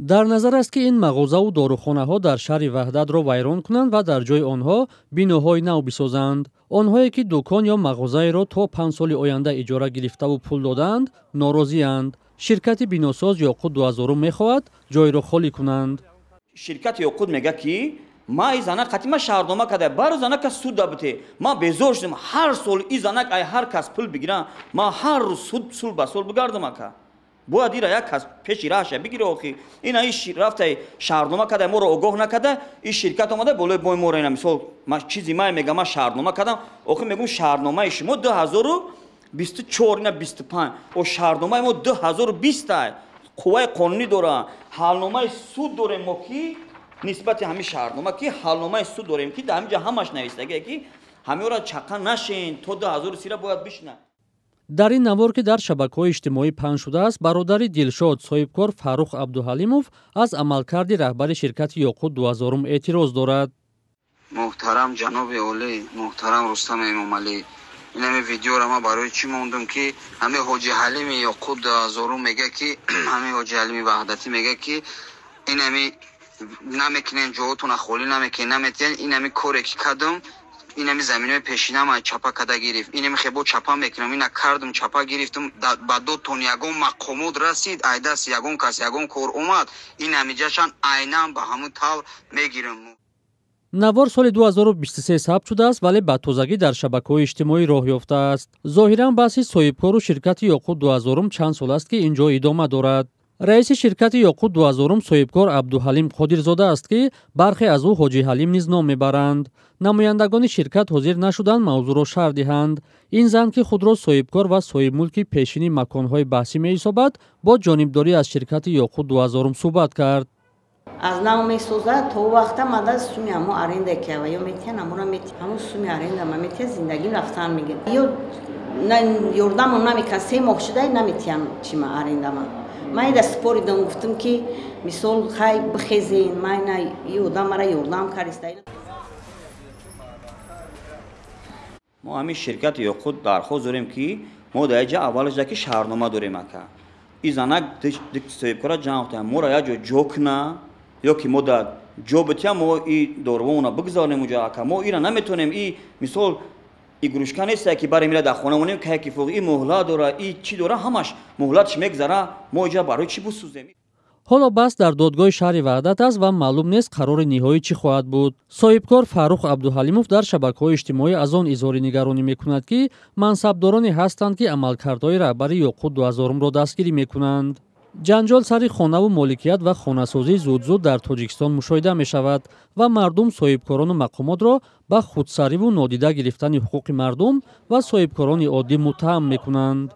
дар назар аст ки ин мағозаву дорухонаҳо дар шаҳри Ваҳдатро вайрон кунанд ва дар ҷойи онҳо биноҳои нав бисозанд. онҳое ки дукон ё мағозаеро то 5 соли оянда иҷора гирифтаву пул доданд, норозиянд. Ширкати биносоз Ёқут 2000 мехоҳад ҷойро холӣ кунанд. Ширкати Ёқут мега ки ма и занак қатима шаҳрнома када бару занака суд дабите ма безор шудам ҳар сол и занак ай ҳар кас пул бигирам ма ҳар рӯз суд сол ба сол бигардам ака бояд ира як кас пеши раҳша бигире охи ина иш рафтай шаҳрнома када моро огоҳ накада и ширкат омада болои бой моро ина мисол чизи май мегам ма шаҳрнома кадам охи мегум шаҳрномаи шумо 2024 ина 25 о шаҳрномаи мо 2020 ай қувваи қонунӣ дора ҳалномаи суд дорем мо ки нисбати ҳамин шаҳрнома ки ҳалномаи суд дорем ки дар ҳаминҷа ҳамаш навистагие ки ҳамеора чақа нашин то 2030 бояд бишна. дар ин навор ки дар шабакаҳои иҷтимоӣ пахш шудааст, бародари Дилшод соҳибкор Фаррух Абдухалимов аз амалкарди раҳбари ширкати Ёқут 2000 эътироз дорад. муҳтарам ҷаноби олӣ, муҳтарам Рустам Эмомалӣ, ин ҳаме видеоро ма барои чӣ мондум ки ҳаме ҳоҷи ҳалими Ёқут 2000 мега ки ҳаме ҳоҷи ҳалими ваҳдатӣ мега ки ин ҳаме намекунем ҷоҳотуна холӣ намекунем наметиен ин ҳаме коре ки кардам ин ҳами заминои пешинама чапа када гирифт ин ҳами хебо чапа мекунам ина кардам чапа гирифтам ба дотон ягон мақомот расид айдас ягон кас ягон кор омад ин ҳамиҷашан айнан ба ҳамун тавр мегирам. навор соли 2023 сабт шудааст, вале ба тозагӣ дар шабакаҳои иҷтимоӣ роҳ ёфтааст. зоҳиран баҳси соҳибкору ширкати Ёқут 2000 чанд сол аст ки ин ҷо идома дорад. раиси ширкати Ёқут 2000 соҳибкор Абдуҳалим Қодирзода аст ки бархе аз ӯ ҳоҷи ҳалим низ ном мебаранд. намояндагони ширкат ҳозир нашуданд мавзӯъро шарҳ диҳанд. ин зан ки худро соҳибкор ва соҳибмулки пешини маконҳои баҳсӣ меҳисобад, бо ҷонибдорӣ аз ширкати Ёқут 2000 суҳбат кард. аз нав месозад то вақта мада суми амо аренда кева ё метиҳан амора метиҳан ҳамун суми аренда ма метиҳан зиндагӣ рафтан мегир ё ёрдамон намекан 3 моҳ шудай наметиҳан чима арендама ман ида спори дом гуфтам ки мисол хай бихезен майна ё одам мара ёрдам кариста. мо ҳамин ширкати Ёқут дархост дорем ки мо дар ҷа аввалаша ки шаҳрнома дорем ака и занак соҳибкора ҷамъ мора як ҷо ҷо куна ё ки мо дар ҷо битиям мо и дорувомона бигзаронем уҷа ака мо ира наметонем и мисол игрушка неста ки барем ира дар хона монем кайки фуқ и муҳлат дора и чӣ дора ҳамаш муҳлатш мегзара мо иҷа барои чӣ бисӯзем. ҳоло баҳс дар додгоҳи шаҳри Ваҳдат аст ва маълум нест қарори ниҳоӣ чӣ хоҳад буд. соҳибкор Фаррух Абдухалимов дар шабакаҳои иҷтимоӣ аз он изҳори нигаронӣ мекунад ки мансабдороне ҳастанд ки амалкардҳои раҳбари Ёқут 2000-ро дастгирӣ мекунанд. ҷанҷол сари хонаву моликият ва хонасозӣ зуд дар Тоҷикистон мушоҳида мешавад ва мардум соҳибкорону мақомотро ба худсариву нодида гирифтани ҳуқуқи мардум ва соҳибкорони оддӣ муттаҳам мекунанд.